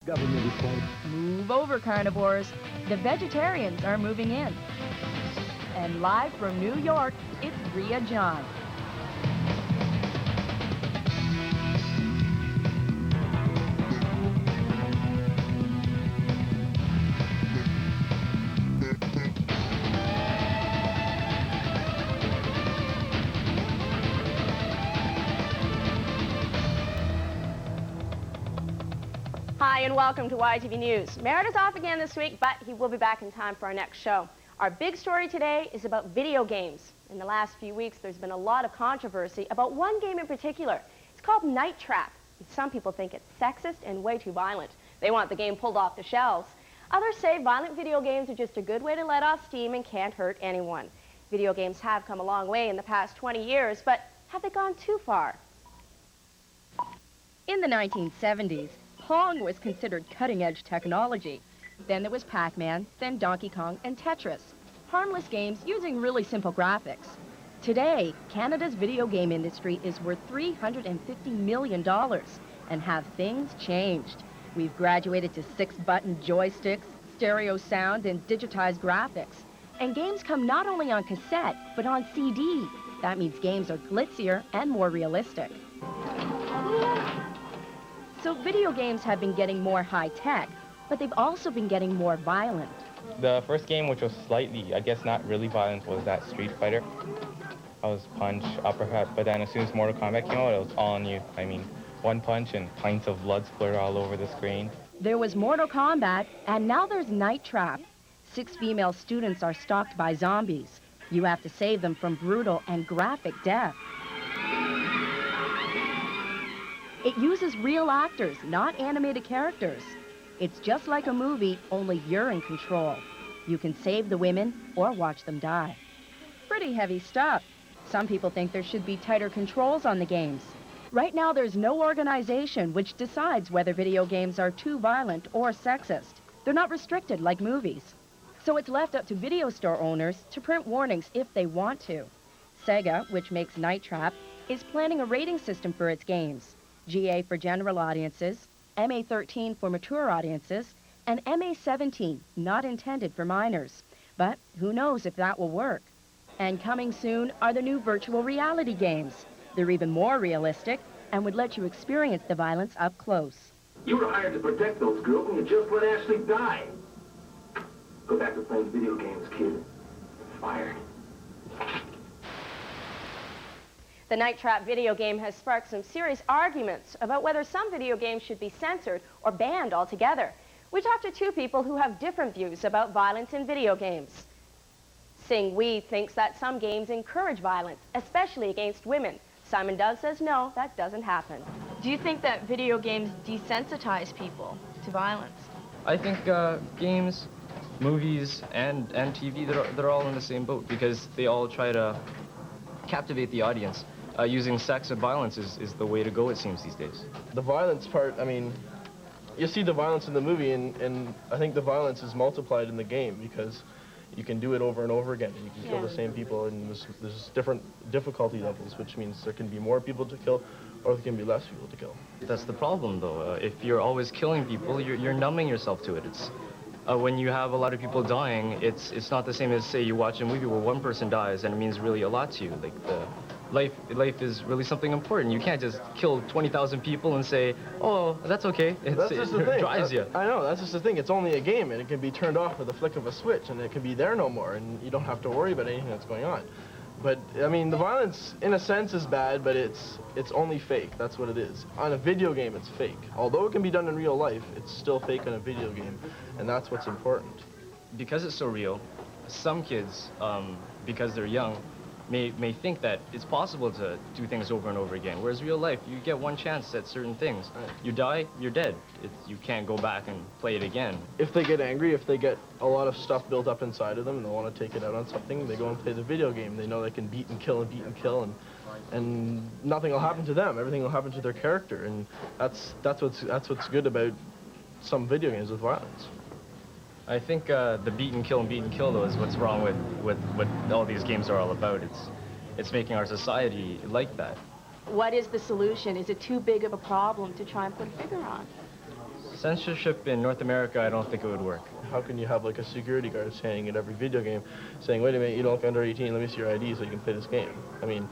Government report. Move over, carnivores. The vegetarians are moving in. And live from New York, it's Rhea John. Hi and welcome to YTV News. Merritt is off again this week, but he will be back in time for our next show. Our big story today is about video games. In the last few weeks, there's been a lot of controversy about one game in particular. It's called Night Trap. Some people think it's sexist and way too violent. They want the game pulled off the shelves. Others say violent video games are just a good way to let off steam and can't hurt anyone. Video games have come a long way in the past 20 years, but have they gone too far? In the 1970s, Pong was considered cutting-edge technology. Then there was Pac-Man, then Donkey Kong, and Tetris. Harmless games using really simple graphics. Today, Canada's video game industry is worth $350 million. And have things changed? We've graduated to 6-button joysticks, stereo sound, and digitized graphics. And games come not only on cassette, but on CD. That means games are glitzier and more realistic. So video games have been getting more high-tech, but they've also been getting more violent. The first game, which was slightly, I guess not really violent, was that Street Fighter. I was punch, uppercut, but then as soon as Mortal Kombat came out, it was all on you. I mean, one punch and pints of blood splatter all over the screen. There was Mortal Kombat, and now there's Night Trap. 6 female students are stalked by zombies. You have to save them from brutal and graphic death. It uses real actors, not animated characters. It's just like a movie, only you're in control. You can save the women or watch them die. Pretty heavy stuff. Some people think there should be tighter controls on the games. Right now, there's no organization which decides whether video games are too violent or sexist. They're not restricted like movies. So it's left up to video store owners to print warnings if they want to. Sega, which makes Night Trap, is planning a rating system for its games. GA for general audiences, MA13 for mature audiences, and MA17 not intended for minors. But who knows if that will work. And coming soon are the new virtual reality games. They're even more realistic and would let you experience the violence up close. You were hired to protect those girls and you just let Ashley die. Go back to playing video games, kid. Fired. The Night Trap video game has sparked some serious arguments about whether some video games should be censored or banned altogether. We talked to 2 people who have different views about violence in video games. Sing Wee thinks that some games encourage violence, especially against women. Simon Dove says no, that doesn't happen. Do you think that video games desensitize people to violence? I think games, movies, and TV, they're all in the same boat because they all try to captivate the audience. Using sex and violence is the way to go, it seems, these days. The violence part, I mean, you see the violence in the movie, and I think the violence is multiplied in the game because you can do it over and over again, and you can kill the same people, and there's different difficulty levels, which means there can be more people to kill, or there can be less people to kill. That's the problem, though. If you're always killing people, you're numbing yourself to it. It's when you have a lot of people dying, it's not the same as, say, you watch a movie where one person dies, and it means really a lot to you. Like life is really something important. You can't just kill 20,000 people and say, oh, that's okay. That's just the thing. Drives you. I know, that's just the thing. It's only a game, and it can be turned off with a flick of a switch, and it can be there no more, and you don't have to worry about anything that's going on. But, I mean, the violence, in a sense, is bad, but it's only fake. That's what it is. On a video game, it's fake. Although it can be done in real life, it's still fake on a video game, and that's what's important. Because it's so real, some kids, because they're young, may think that it's possible to do things over and over again, whereas real life, you get one chance at certain things. Right. You die, you're dead. You can't go back and play it again. If they get angry, if they get a lot of stuff built up inside of them and they want to take it out on something, they go and play the video game. They know they can beat and kill and beat and kill, and nothing will happen to them. Everything will happen to their character, and that's what's good about some video games with violence. I think the beat and kill, though, is what's wrong with what all these games are all about. It's making our society like that. What is the solution? Is it too big of a problem to try and put a figure on? Censorship in North America, I don't think it would work. How can you have like a security guard standing at every video game saying, wait a minute, you don't look under 18, let me see your ID so you can play this game? I mean,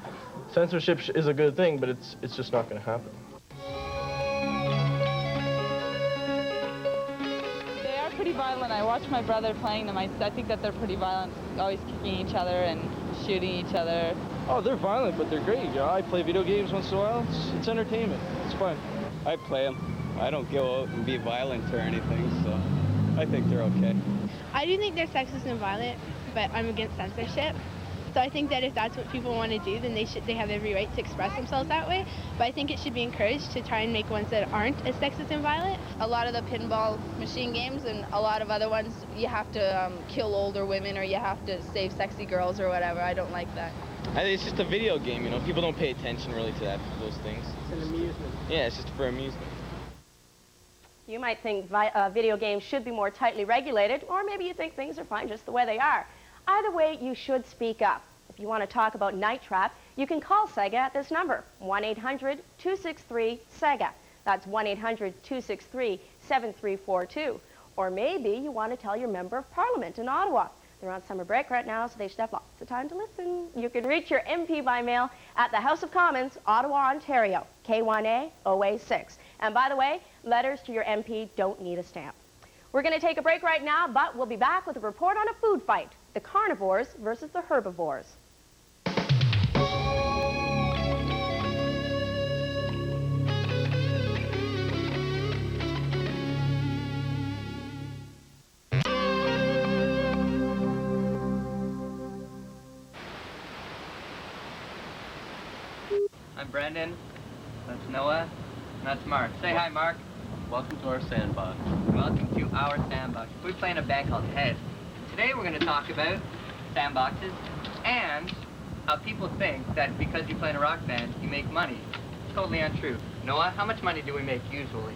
censorship is a good thing, but it's just not going to happen. They are pretty violent. I watch my brother playing them. I think that they're pretty violent, always kicking each other and shooting each other. Oh, they're violent, but they're great. You know, I play video games once in a while. It's entertainment. It's fun. I play them. I don't go out and be violent or anything, so I think they're okay. I do think they're sexist and violent, but I'm against censorship. So I think that if that's what people want to do, then they have every right to express themselves that way. But I think it should be encouraged to try and make ones that aren't as sexist and violent. A lot of the pinball machine games and a lot of other ones, you have to kill older women or you have to save sexy girls or whatever. I don't like that. I think it's just a video game, you know. People don't pay attention really to those things. It's an amusement. Yeah, it's just for amusement. You might think video games should be more tightly regulated, or maybe you think things are fine just the way they are. Either way, you should speak up. If you want to talk about Night Trap, you can call Sega at this number, 1-800-263-SEGA. That's 1-800-263-7342. Or maybe you want to tell your member of parliament in Ottawa. They're on summer break right now, so they should have lots of time to listen. You can reach your MP by mail at the House of Commons, Ottawa, Ontario, K1A 086. And by the way, letters to your MP don't need a stamp. We're going to take a break right now, but we'll be back with a report on a food fight, the carnivores versus the herbivores. I'm Brendan, that's Noah, and that's Mark. Say hi, Mark. Welcome to our sandbox. Welcome to our sandbox. We play in a band called Head. Today we're going to talk about sandboxes and how people think that because you play in a rock band, you make money. It's totally untrue. Noah, how much money do we make usually?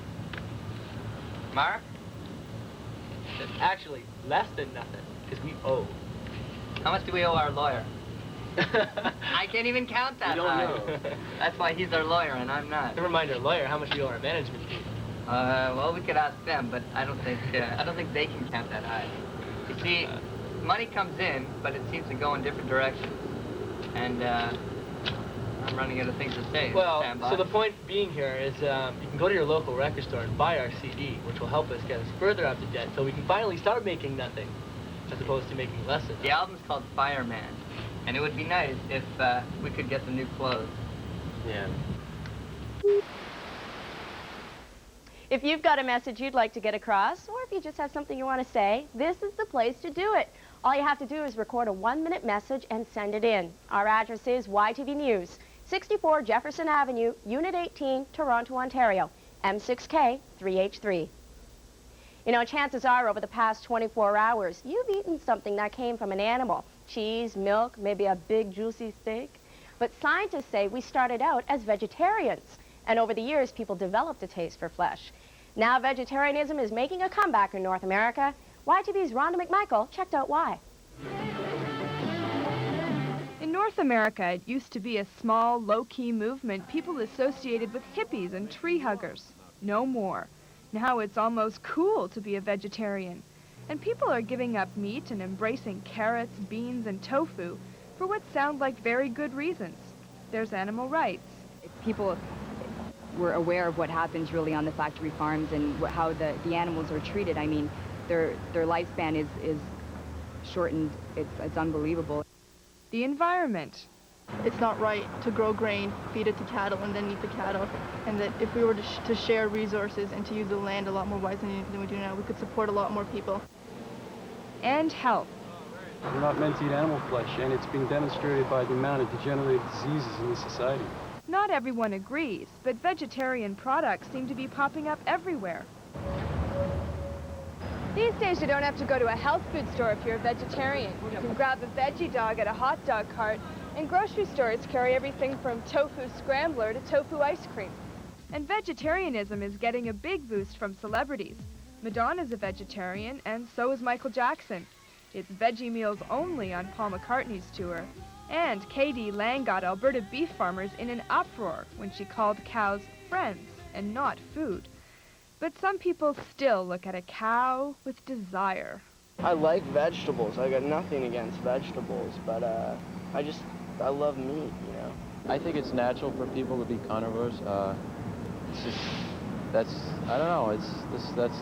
Mark? Actually, less than nothing, because we owe. How much do we owe our lawyer? I can't even count that high. You don't know. That's why he's our lawyer and I'm not. Never mind our lawyer, how much do we owe our management fee? Well, we could ask them, but I don't think they can count that high. You see, money comes in, but it seems to go in different directions. And I'm running out of things to say. Well, Sandbox. so the point being here is you can go to your local record store and buy our CD, which will help us get us further out of debt, so we can finally start making nothing, as opposed to making less than The album's called Fireman, and it would be nice if we could get some new clothes. Yeah. If you've got a message you'd like to get across, or if you just have something you want to say, this is the place to do it. All you have to do is record a 1-minute message and send it in. Our address is YTV News, 64 Jefferson Avenue, Unit 18, Toronto, Ontario, M6K 3H3. You know, chances are over the past 24 hours, you've eaten something that came from an animal. Cheese, milk, maybe a big juicy steak. But scientists say we started out as vegetarians, and over the years people developed a taste for flesh. Now vegetarianism is making a comeback in North America. YTV's Rhonda McMichael checked out why. In North America, it used to be a small, low-key movement people associated with hippies and tree huggers. No more. Now it's almost cool to be a vegetarian. And people are giving up meat and embracing carrots, beans, and tofu for what sound like very good reasons. There's animal rights. People were aware of what happens really on the factory farms and how the animals are treated. I mean, their lifespan is shortened. It's unbelievable. The environment. It's not right to grow grain, feed it to cattle, and then eat the cattle. And that if we were to share resources and to use the land a lot more wisely than we do now, we could support a lot more people. And health. We're not meant to eat animal flesh, and it's being demonstrated by the amount of degenerative diseases in this society. Not everyone agrees, but vegetarian products seem to be popping up everywhere. These days, you don't have to go to a health food store if you're a vegetarian. You can grab a veggie dog at a hot dog cart, and grocery stores carry everything from tofu scrambler to tofu ice cream. And vegetarianism is getting a big boost from celebrities. Madonna's a vegetarian, and so is Michael Jackson. It's veggie meals only on Paul McCartney's tour. And K.D. Lang got Alberta beef farmers in an uproar when she called cows friends and not food. But some people still look at a cow with desire. I like vegetables. I got nothing against vegetables, but I love meat, you know. I think it's natural for people to be carnivores. It's just, I don't know, that's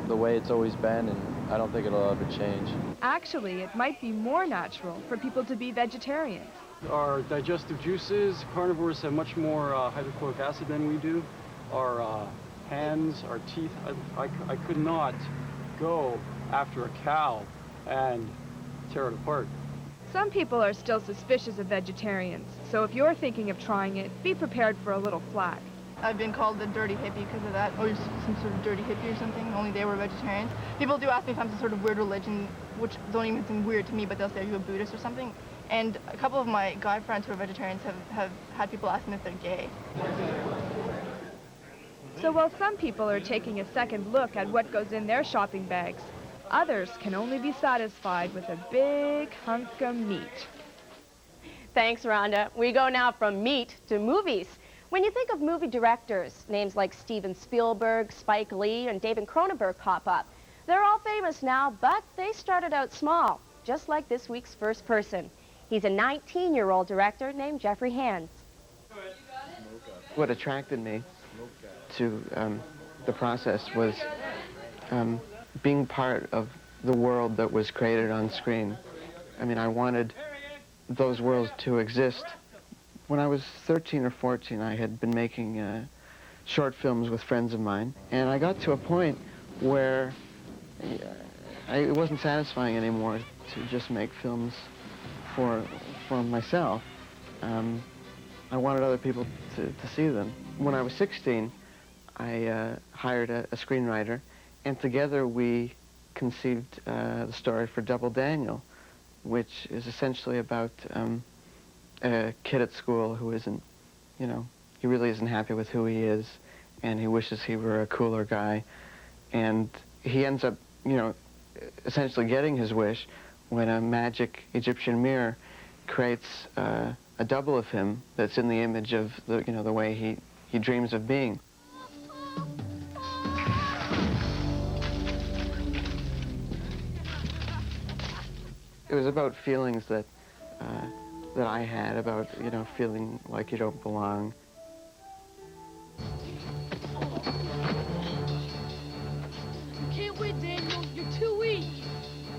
the way it's always been, and I don't think it'll ever change. Actually, it might be more natural for people to be vegetarians. Our digestive juices, carnivores have much more hydrochloric acid than we do. Our hands, our teeth, I could not go after a cow and tear it apart. Some people are still suspicious of vegetarians, so if you're thinking of trying it, be prepared for a little flack. I've been called a dirty hippie because of that, or some sort of dirty hippie or something, only they were vegetarians. People do ask me if I'm some sort of weird religion, which don't even seem weird to me, but they'll say, are you a Buddhist or something? And a couple of my guy friends who are vegetarians have had people ask me if they're gay. So while some people are taking a second look at what goes in their shopping bags, others can only be satisfied with a big hunk of meat. Thanks, Rhonda. We go now from meat to movies. When you think of movie directors, names like Steven Spielberg, Spike Lee, and David Cronenberg pop up. They're all famous now, but they started out small, just like this week's first person. He's a 19-year-old director named Jeffery. What attracted me to the process was being part of the world that was created on screen. I mean, I wanted those worlds to exist. When I was 13 or 14, I had been making short films with friends of mine, and I got to a point where it wasn't satisfying anymore to just make films for myself. I wanted other people to see them. When I was 16, I hired a screenwriter, and together we conceived the story for Double Daniel, which is essentially about a kid at school who isn't, you know, he really isn't happy with who he is, and he wishes he were a cooler guy, and he ends up, you know, essentially getting his wish when a magic Egyptian mirror creates a double of him that's in the image of the, you know, the way he dreams of being. It was about feelings that that I had about, you know, feeling like you don't belong. You can't win, Daniel. You're too weak.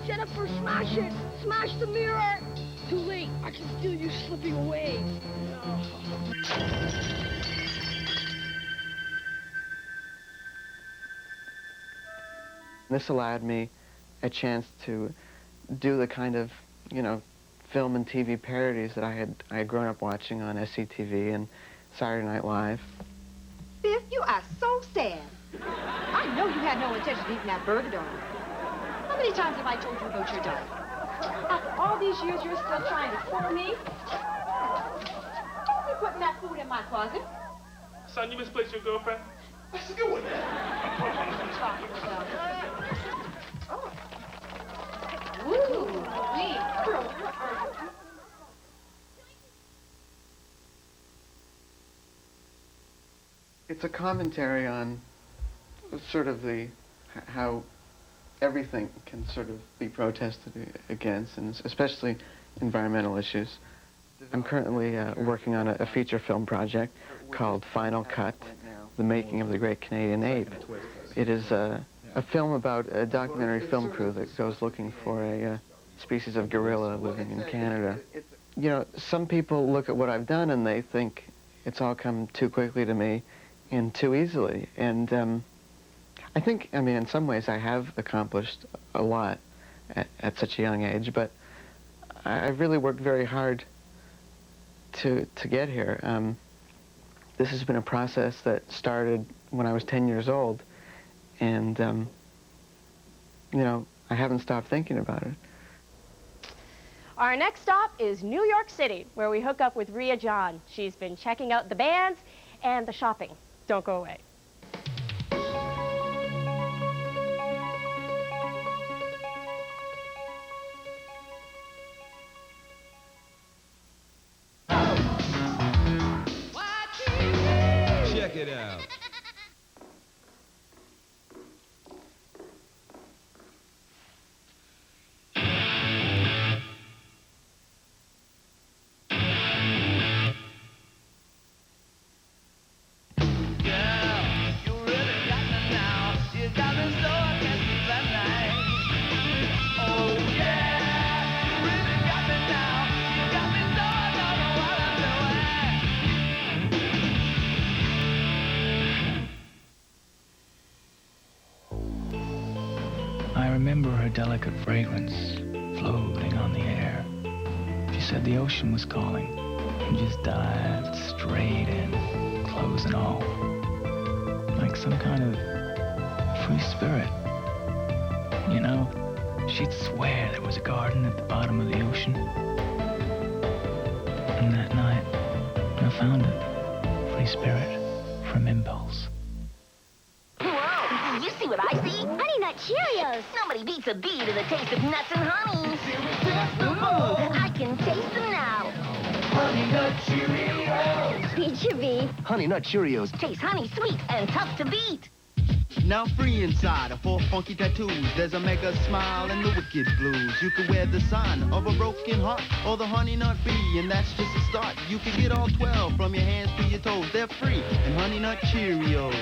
Jennifer, smash it. Smash the mirror. Too late. I can feel you slipping away. This allowed me a chance to do the kind of, you know, film and TV parodies that I had grown up watching on SCTV and Saturday Night Live. Biff, you are so sad. I know you had no intention of eating that burger, don't you? How many times have I told you about your diet? After all these years, you're still trying to fool me? Don't be putting that food in my closet. Son, you misplaced your girlfriend? What's the good one? Talking about. Oh. Ooh, wait. It's a commentary on sort of how everything can sort of be protested against, and especially environmental issues. I'm currently working on a feature film project called Final Cut, The Making of the Great Canadian Ape. It is a film about a documentary film crew that goes looking for a species of gorilla living in Canada. You know, some people look at what I've done and they think it's all come too quickly to me and too easily. And I think, I mean, in some ways I have accomplished a lot at such a young age, but I've really worked very hard to get here. This has been a process that started when I was 10 years old, and, you know, I haven't stopped thinking about it. Our next stop is New York City, where we hook up with Rhea John. She's been checking out the bands and the shopping. Don't go away. Check it out. I remember her delicate fragrance floating on the air. She said the ocean was calling and just dived straight in, clothes and all, like some kind of free spirit. You know, she'd swear there was a garden at the bottom of the ocean. And that night, I found it. Free spirit from impulse. Whoa, you see what I see? Honey Nut Cheerios. Nobody beats a bee to the taste of nuts and honey. I can taste them now. Honey Nut Cheerios. Beat your bee. Honey Nut Cheerios. Taste honey sweet and tough to beat. Now free inside of 4 funky tattoos. There's a mega smile and the wicked blues. You can wear the sign of a broken heart or the honey nut bee, and that's just a start. You can get all 12 from your hands to your toes. They're free and Honey Nut Cheerios.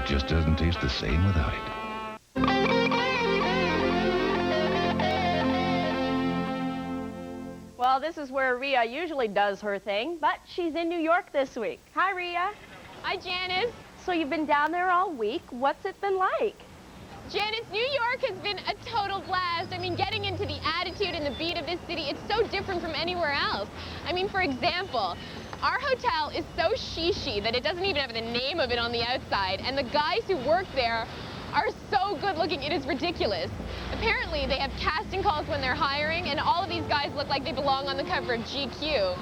Just doesn't taste the same without it. Well, this is where Rhea usually does her thing, but she's in New York this week. Hi, Rhea. Hi, Janice. So you've been down there all week. What's it been like? Janice, New York has been a total blast. I mean, getting into the attitude and the beat of this city, it's so different from anywhere else. I mean, for example, our hotel is so shishi that it doesn't even have the name of it on the outside, and the guys who work there are so good looking, it is ridiculous. Apparently, they have casting calls when they're hiring, and all of these guys look like they belong on the cover of GQ.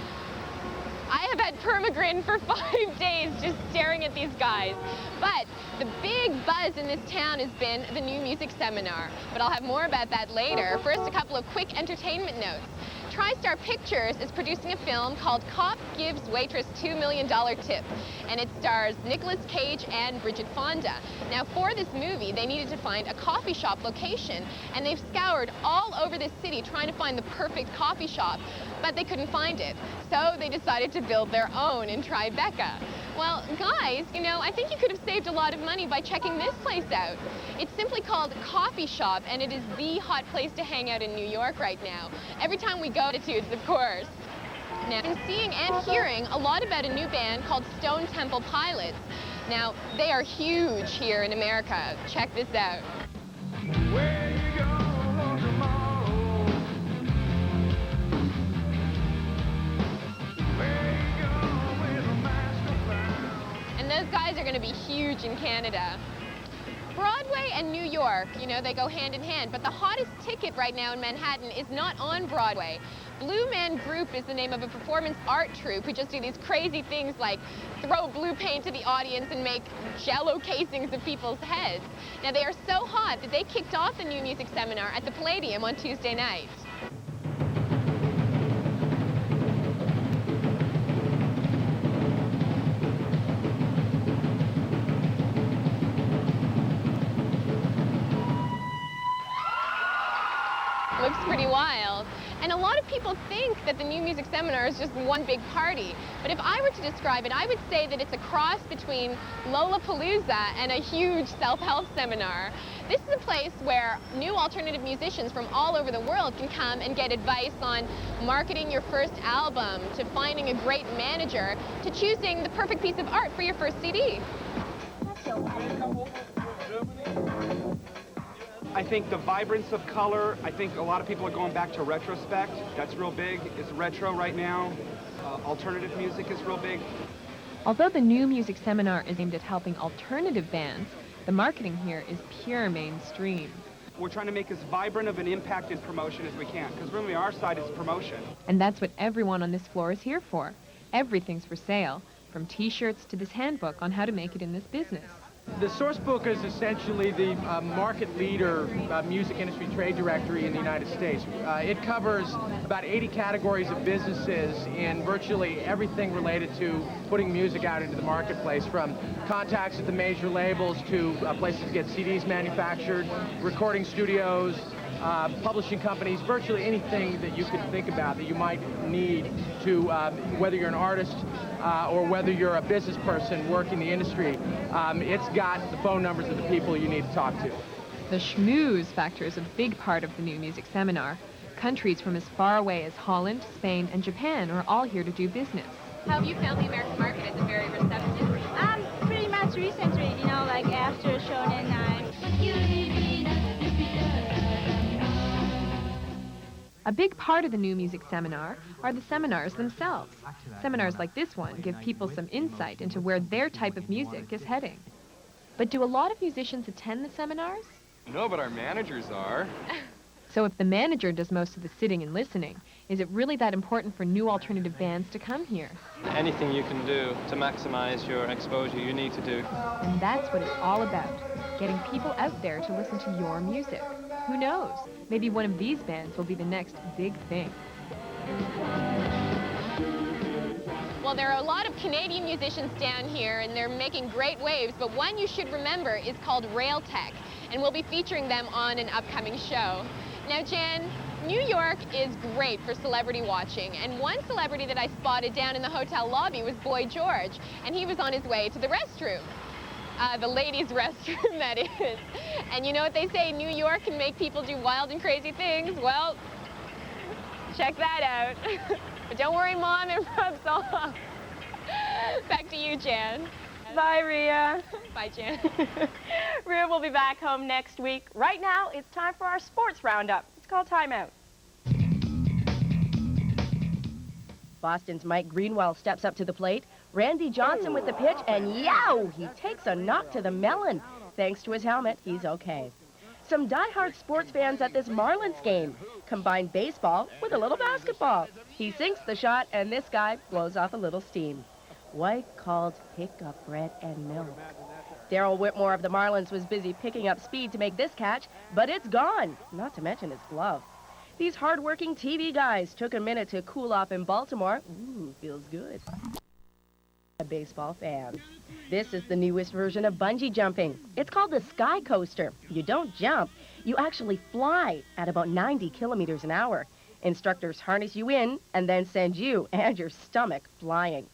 I have had permagrin for 5 days just staring at these guys. But the big buzz in this town has been the new music seminar. But I'll have more about that later. First, a couple of quick entertainment notes. TriStar Pictures is producing a film called Cop Gives Waitress $2 Million Tip, and it stars Nicolas Cage and Bridget Fonda. Now, for this movie, they needed to find a coffee shop location, and they've scoured all over this city trying to find the perfect coffee shop, but they couldn't find it. So they decided to build their own in Tribeca. Well, guys, you know, I think you could have saved a lot of money by checking this place out. It's simply called Coffee Shop, and it is the hot place to hang out in New York right now. Every time we go, attitudes, of course. Now, I've been seeing and hearing a lot about a new band called Stone Temple Pilots. Now, they are huge here in America. Check this out. And those guys are going to be huge in Canada. Broadway and New York, you know, they go hand in hand, but the hottest ticket right now in Manhattan is not on Broadway. Blue Man Group is the name of a performance art troupe who just do these crazy things like throw blue paint to the audience and make jello casings of people's heads. Now, they are so hot that they kicked off the new music seminar at the Palladium on Tuesday night. Looks pretty wild. And a lot of people think that the new music seminar is just one big party. But if I were to describe it, I would say that it's a cross between Lollapalooza and a huge self-help seminar. This is a place where new alternative musicians from all over the world can come and get advice on marketing your first album, to finding a great manager, to choosing the perfect piece of art for your first CD. I think the vibrance of color, I think a lot of people are going back to retrospect. That's real big. It's retro right now. Alternative music is real big. Although the new music seminar is aimed at helping alternative bands, the marketing here is pure mainstream. We're trying to make as vibrant of an impact in promotion as we can, because really our side is promotion. And that's what everyone on this floor is here for. Everything's for sale, from t-shirts to this handbook on how to make it in this business. The source book is essentially the market leader music industry trade directory in the United States. It covers about 80 categories of businesses in virtually everything related to putting music out into the marketplace, from contacts at the major labels to places to get CDs manufactured, recording studios, publishing companies, virtually anything that you can think about that you might need to, whether you're an artist or whether you're a business person working the industry, it's got the phone numbers of the people you need to talk to. The schmooze factor is a big part of the new music seminar. Countries from as far away as Holland, Spain, and Japan are all here to do business. How have you found the American market? Is it very receptive? Pretty much recently, you know, like after Shonen Night. A big part of the new music seminar are the seminars themselves. Seminars like this one give people some insight into where their type of music is heading. But do a lot of musicians attend the seminars? No, but our managers are. So if the manager does most of the sitting and listening, is it really that important for new alternative bands to come here? Anything you can do to maximize your exposure, you need to do. And that's what it's all about, getting people out there to listen to your music. Who knows? Maybe one of these bands will be the next big thing. Well, there are a lot of Canadian musicians down here, and they're making great waves, but one you should remember is called Railtech, and we'll be featuring them on an upcoming show. Now, Jan, New York is great for celebrity watching, and one celebrity that I spotted down in the hotel lobby was Boy George, and he was on his way to the restroom. The ladies' restroom, that is. And you know what they say, New York can make people do wild and crazy things? Well, check that out. But don't worry, Mom, it rubs off. Back to you, Jan. Bye, Rhea. Bye, Jan. Rhea will be back home next week. Right now, it's time for our sports roundup. It's called Timeout. Boston's Mike Greenwell steps up to the plate. Randy Johnson with the pitch, and yow! He takes a knock to the melon. Thanks to his helmet, he's okay. Some die-hard sports fans at this Marlins game combine baseball with a little basketball. He sinks the shot, and this guy blows off a little steam. White called pickup bread and milk. Darryl Whitmore of the Marlins was busy picking up speed to make this catch, but it's gone, not to mention his glove. These hard-working TV guys took a minute to cool off in Baltimore. Ooh, feels good. A baseball fan. This is the newest version of bungee jumping. It's called the Sky Coaster. You don't jump, you actually fly at about 90 kilometers an hour. Instructors harness you in and then send you and your stomach flying.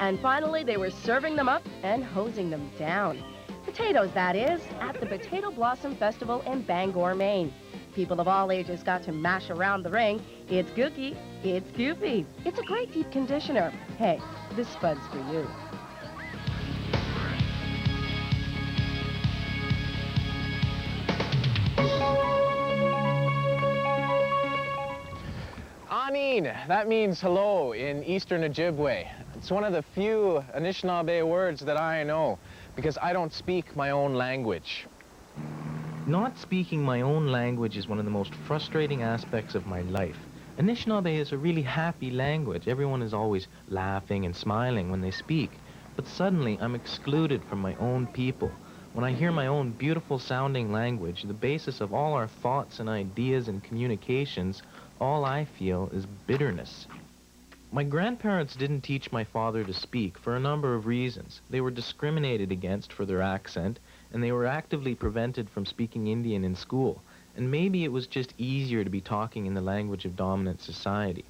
And finally, they were serving them up and hosing them down. Potatoes, that is, at the Potato Blossom Festival in Bangor, Maine. People of all ages got to mash around the ring. It's gooky, it's goofy. It's a great deep conditioner. Hey, this spud's for you. Anin, that means hello in Eastern Ojibwe. It's one of the few Anishinaabe words that I know, because I don't speak my own language. Not speaking my own language is one of the most frustrating aspects of my life. Anishinaabe is a really happy language. Everyone is always laughing and smiling when they speak. But suddenly, I'm excluded from my own people. When I hear my own beautiful sounding language, the basis of all our thoughts and ideas and communications, all I feel is bitterness. My grandparents didn't teach my father to speak for a number of reasons. They were discriminated against for their accent, and they were actively prevented from speaking Indian in school. And maybe it was just easier to be talking in the language of dominant society.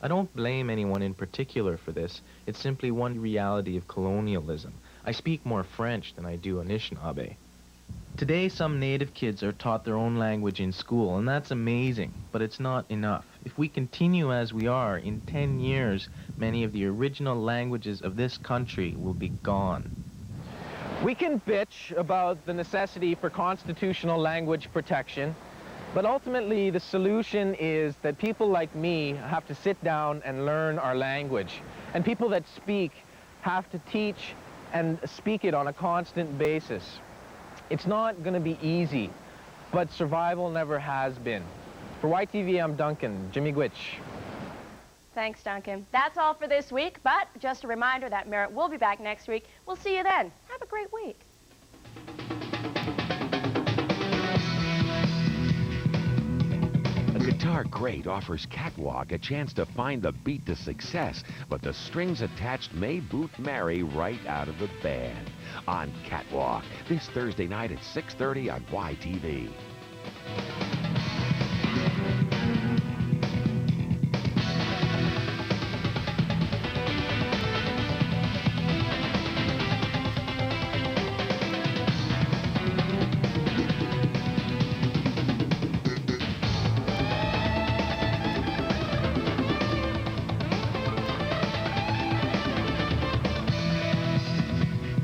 I don't blame anyone in particular for this. It's simply one reality of colonialism. I speak more French than I do Anishinaabe. Today, some native kids are taught their own language in school, and that's amazing, but it's not enough. If we continue as we are, in 10 years, many of the original languages of this country will be gone. We can bitch about the necessity for constitutional language protection, but ultimately the solution is that people like me have to sit down and learn our language. And people that speak have to teach and speak it on a constant basis. It's not going to be easy, but survival never has been. For YTV, I'm Duncan, Jimmy Gwitch. Thanks, Duncan. That's all for this week, but just a reminder that Merritt will be back next week. We'll see you then. Have a great week. A guitar Guitar Great offers Catwalk a chance to find the beat to success, but the strings attached may boot Mary right out of the band. On Catwalk, this Thursday night at 6:30 on YTV.